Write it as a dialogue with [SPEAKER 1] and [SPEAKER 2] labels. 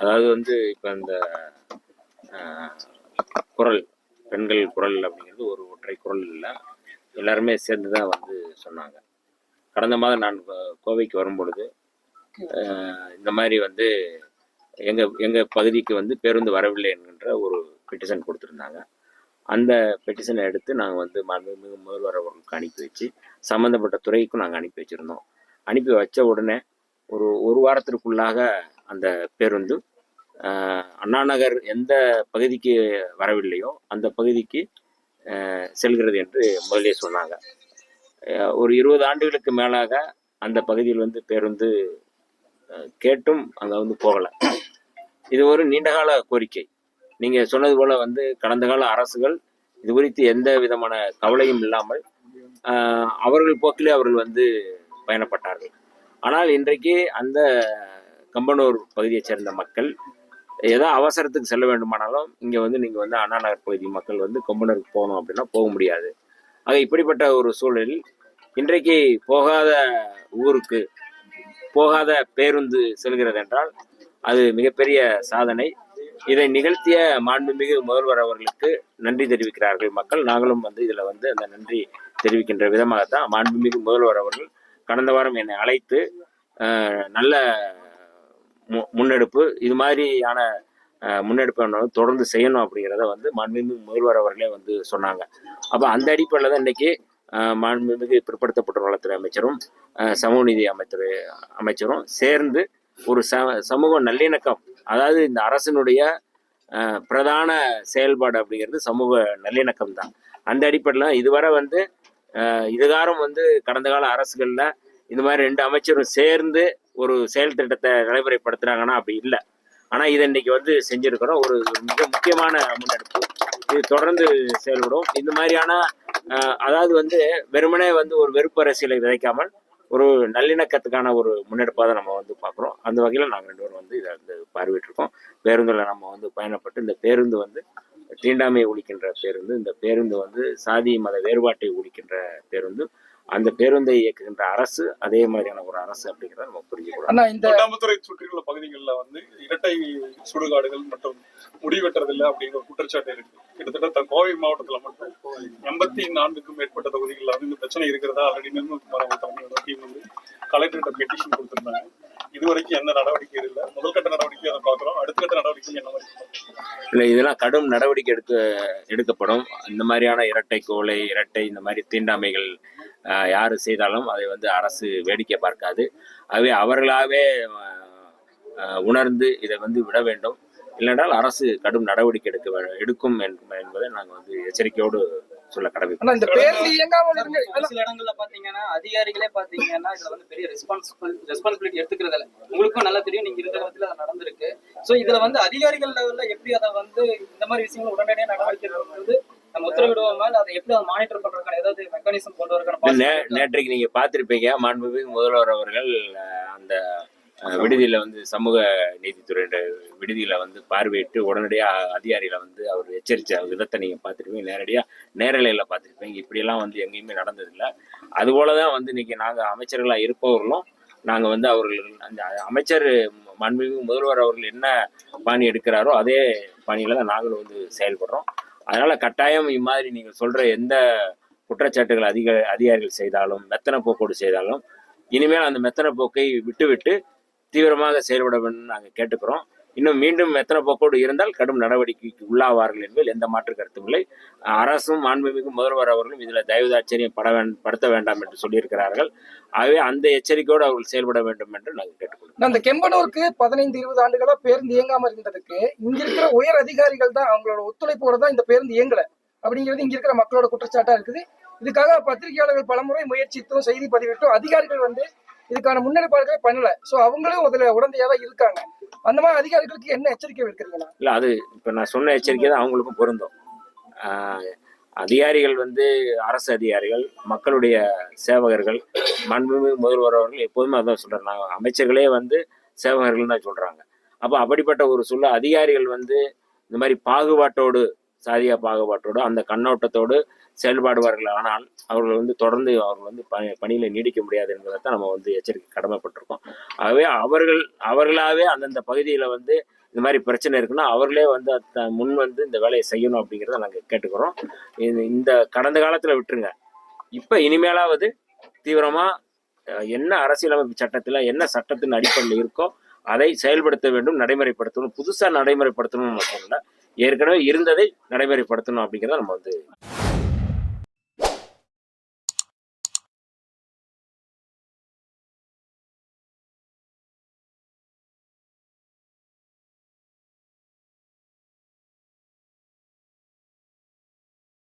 [SPEAKER 1] அதாவது வந்து இப்போ இந்த குரல் பெண்கள் குரல் அப்படிங்கிறது ஒரு ஒற்றை குரல் இல்லை, எல்லாருமே சேர்ந்து தான் வந்து சொன்னாங்க. கடந்த மாதம் நான் கோவைக்கு வரும்பொழுது இந்த மாதிரி வந்து எங்கள் பகுதிக்கு வந்து பேருந்து வரவில்லை என்கின்ற ஒரு பெட்டிஷன் கொடுத்துருந்தாங்க. அந்த பெட்டிஷனை எடுத்து நாங்கள் வந்து மாண்புமிகு முதல்வர் அவர்களுக்கு அனுப்பி வச்சு சம்மந்தப்பட்ட துறைக்கும் நாங்கள் அனுப்பி வச்சுருந்தோம். அனுப்பி வச்ச உடனே ஒரு வாரத்திற்குள்ளாக அந்த பேருந்து அண்ணாநகர் எந்த பகுதிக்கு வரவில்லையோ அந்த பகுதிக்கு செல்கிறது என்று முதலே சொன்னாங்க. ஒரு 20 ஆண்டுகளுக்கு மேலாக அந்த பகுதியில் வந்து பேருந்து கேட்டும் அங்கே வந்து போகலை. இது ஒரு நீண்டகால கோரிக்கை. நீங்கள் சொன்னது போல் வந்து கடந்த கால அரசுகள் இது குறித்து எந்த விதமான கவலையும் இல்லாமல் அவர்கள் போக்கிலே அவர்கள் வந்து பயணப்பட்டார்கள். ஆனால் இன்றைக்கு அந்த கம்பனூர் பகுதியைச் சேர்ந்த மக்கள் ஏதோ அவசரத்துக்கு செல்ல வேண்டுமானாலும் இங்கே வந்து நீங்கள் வந்து அண்ணாநகர் பகுதி மக்கள் வந்து கம்பனூருக்கு போகணும் அப்படின்னா போக முடியாது. ஆக இப்படிப்பட்ட ஒரு சூழலில் இன்றைக்கு போகாத ஊருக்கு போகாத பேருந்து செல்கிறது என்றால் அது மிகப்பெரிய சாதனை. இதை நிகழ்த்திய மாண்புமிகு முதல்வர் அவர்களுக்கு நன்றி தெரிவிக்கிறார்கள் மக்கள். நாங்களும் வந்து இதில் வந்து அந்த நன்றி தெரிவிக்கின்ற விதமாகத்தான் மாண்புமிகு முதல்வர் அவர்கள் கடந்த வாரம் என்னை அழைத்து நல்ல முன்னெடுப்பு, இது மாதிரியான முன்னெடுப்பு தொடர்ந்து செய்யணும் அப்படிங்கிறத வந்து மாண்புமிகு முதல்வர் அவர்களே வந்து சொன்னாங்க. அப்போ அந்த அடிப்படையில் தான் இன்றைக்கி மாண்புமிகு பிற்படுத்தப்பட்ட நலத்துறை அமைச்சரும் சமூக நீதி அமைச்சரும் சேர்ந்து ஒரு சமூக நல்லிணக்கம், அதாவது இந்த அரசினுடைய பிரதான செயல்பாடு அப்படிங்கிறது சமூக நல்லிணக்கம் தான். அந்த அடிப்படையில் இதுவரை வந்து இதுகாரம் வந்து கடந்த கால அரசுகளில் இந்த மாதிரி 2 அமைச்சரும் சேர்ந்து ஒரு செயல் திட்டத்தை நடைமுறைப்படுத்துகிறாங்கன்னா அப்படி இல்லை. ஆனால் இதை இன்னைக்கு வந்து செஞ்சுருக்கிறோம். ஒரு மிக முக்கியமான முன்னெடுப்பு. இது தொடர்ந்து செயல்படும். இந்த மாதிரியான அதாவது வந்து வெறுமனே வந்து ஒரு வெறுப்பு அரசியலை விதைக்காமல் ஒரு நல்லிணக்கத்துக்கான ஒரு முன்னெடுப்பாக தான் நம்ம வந்து பார்க்குறோம். அந்த வகையில் நாங்கள் 2 பேரும் வந்து இதை வந்து பார்வையிட்டிருக்கோம். பேருந்தில் நம்ம வந்து பயணப்பட்டு இந்த பேருந்து வந்து தீண்டாமையை ஒழிக்கின்ற பேருந்து, இந்த பேருந்து வந்து சாதி மத வேறுபாட்டை ஒழிக்கின்ற பேருந்து, அந்த பேருந்தை இயக்குகின்ற அரசு அதே மாதிரியான ஒரு அரசு அப்படிங்கிறத நம்ம புரிஞ்சுக்கலாம்.
[SPEAKER 2] இந்த தொண்டாமுத்துறை சுற்றியுள்ள பகுதிகளில் வந்து இரட்டை சுடுகாடுகள் மற்றும் முடிவெட்டுறதில்லை அப்படிங்கிற ஒரு குற்றச்சாட்டு இருக்கு. கிட்டத்தட்ட கோவை மாவட்டத்தில் மட்டும் 84க்கும் மேற்பட்ட தொகுதிகளில் வந்து இந்த பிரச்சனை இருக்கிறதா ஆல்ரெடி நிர்மல்குமார் தலைமையோட டீம் வந்து கலெக்டர்கிட்ட பெட்டிஷன் கொடுத்திருந்தாங்க. இதுவரைக்கும் எந்த நடவடிக்கை இல்லை. முதல்கட்ட நடவடிக்கை அதை பார்க்குறோம். அடுத்தகட்ட நடவடிக்கை என்ன மாதிரி
[SPEAKER 1] இல்லை, இதெல்லாம் கடும் நடவடிக்கை எடுக்கப்படும். இந்த மாதிரியான இரட்டை கோலை, இரட்டை இந்த மாதிரி தீண்டாமைகள் யார் செய்தாலும் அதை வந்து அரசு வேடிக்கை பார்க்காது. ஆகவே அவர்களாகவே உணர்ந்து இதை வந்து விட வேண்டும். இல்லைன்றால் அரசு கடும் நடவடிக்கை எடுக்கும் என்பதை நாங்கள் வந்து எச்சரிக்கையோடு சொல்ல கடமைப்பட்டோம்.
[SPEAKER 3] சில இடங்கள்ல பாத்தீங்கன்னா அதிகாரிகளே பாத்தீங்கன்னா இதுல வந்து பெரிய ரெஸ்பான்சிபிலிட்டி எடுத்துக்கிறது இல்லை. உங்களுக்கும் நல்லா தெரியும், நீங்க இருக்கிற இடத்துல அது நடந்திருக்கு. சோ இதுல வந்து அதிகாரிகள் லெவல்ல எப்படி அதை வந்து இந்த மாதிரி விஷயங்கள் உடனடியாக நடவடிக்கை வந்து நம்ம உத்தரவிடுவோம், அதை எப்படி அதை மானிட்டர் பண்றதுக்கான ஏதாவது மெக்கானிசம் கொண்டு வரக்கான
[SPEAKER 1] நேற்றைக்கு நீங்க பார்த்திருப்பீங்க, மாண்புமிகு முதல்வர் அவர்கள் அந்த விடுதியில வந்து சமூக நீதித்துறை விடுதியில வந்து பார்வையிட்டு உடனடியாக அதிகாரிகளை வந்து அவர் எச்சரித்த விதத்தை நீங்க பார்த்துருப்பீங்க. நேரலையில் பார்த்துருப்பீங்க. இப்படியெல்லாம் வந்து எங்கேயுமே நடந்ததில்லை. அதுபோலதான் வந்து இன்னைக்கு நாங்கள் அமைச்சர்களாக இருப்பவர்களும் நாங்கள் வந்து அவர்கள் அந்த அமைச்சர் மாண்புமிகு முதல்வர் அவர்கள் என்ன பாணி எடுக்கிறாரோ அதே பாணியில தான் நாங்களும் வந்து செயல்படுறோம். அதனால கட்டாயம் இம்மாதிரி நீங்கள் சொல்ற எந்த குற்றச்சாட்டுகள் அதிகாரிகள் செய்தாலும், மெத்தன போக்கோடு செய்தாலும், இனிமேல் அந்த மெத்தன போக்கை விட்டுவிட்டு தீவிரமாக செயல்பட வேண்டும் நாங்கள் கேட்டுக்கிறோம். இன்னும் மீண்டும் மெத்தன போக்கோடு இருந்தால் கடும் நடவடிக்கைக்கு உள்ளாவார்கள் என்பதில் எந்த மாற்று கருத்தும் இல்லை. அரசும் மாண்புமிகு முதல்வர் அவர்களும் இதில் தயவுதாட்சரியம் படுத்த வேண்டாம் என்று சொல்லியிருக்கிறார்கள். ஆகவே அந்த எச்சரிக்கையோடு அவர்கள் செயல்பட வேண்டும் என்று நாங்கள் கேட்டுக்கொள்கிறோம்.
[SPEAKER 4] அந்த கெம்பனூருக்கு 15-20 ஆண்டுகளா பேருந்து இயங்காம இருந்ததுக்கு இங்க இருக்கிற உயர் அதிகாரிகள் தான் அவங்களோட ஒத்துழைப்போட தான் இந்த பேருந்து இயங்கல அப்படிங்கிறது இங்க இருக்கிற மக்களோட குற்றச்சாட்டா இருக்குது. இதுக்காக பத்திரிகையாளர்கள் பலமுறை முயற்சித்தும் செய்தி பதிவிட்டும் அதிகாரிகள் வந்து இதுக்கான முன்னெடுப்பாடுகளே பண்ணல. சோ அவங்களும் அதுல உடந்தையாக இருக்காங்க. அந்த மாதிரி அதிகாரிகளுக்கு என்ன எச்சரிக்கை வைக்கிறீங்களா?
[SPEAKER 1] இல்ல, அது இப்ப நான் சொன்ன எச்சரிக்கை தான் அவங்களுக்கும் பொருந்தும். அதிகாரிகள் வந்து அரசு அதிகாரிகள், மக்களுடைய சேவகர்கள். மாண்புமிகு முதல்வர் அவர்கள் எப்போதுமே அதான் சொல்றாங்க, அமைச்சர்களே வந்து சேவகர்கள் தான் சொல்றாங்க. அப்போ அப்படிப்பட்ட ஒரு அதிகாரிகள் வந்து இந்த மாதிரி பாகுபாட்டோடு சாதிய பாகுபாட்டோடு அந்த கண்ணோட்டத்தோடு செயல்பாடுவார்கள். ஆனால் அவர்கள் வந்து தொடர்ந்து அவர்கள் வந்து பணியில நீடிக்க முடியாது என்பதை தான் நம்ம வந்து எச்சரிக்கை கடமைப்பட்டிருக்கோம். ஆகவே அவர்களாகவே அந்தந்த பகுதியில் வந்து இந்த மாதிரி பிரச்சனை இருக்குன்னா அவர்களே வந்து முன் வந்து இந்த வேலையை செய்யணும் அப்படிங்கிறத நாங்கள் கேட்டுக்கிறோம். இந்த கடந்த காலத்தில் விட்டுருங்க, இப்போ இனிமேலாவது தீவிரமாக என்ன அரசியலமைப்பு சட்டத்தில் என்ன சட்டத்தின் அடிப்படையில் இருக்கோ அதை செயல்படுத்த வேண்டும், நடைமுறைப்படுத்தணும். புதுசாக நடைமுறைப்படுத்தணும்னு நான் சொல்லல, ஏற்கனவே இருந்ததை நடைமுறைப்படுத்தணும் அப்படிங்கிறத நம்ம வந்து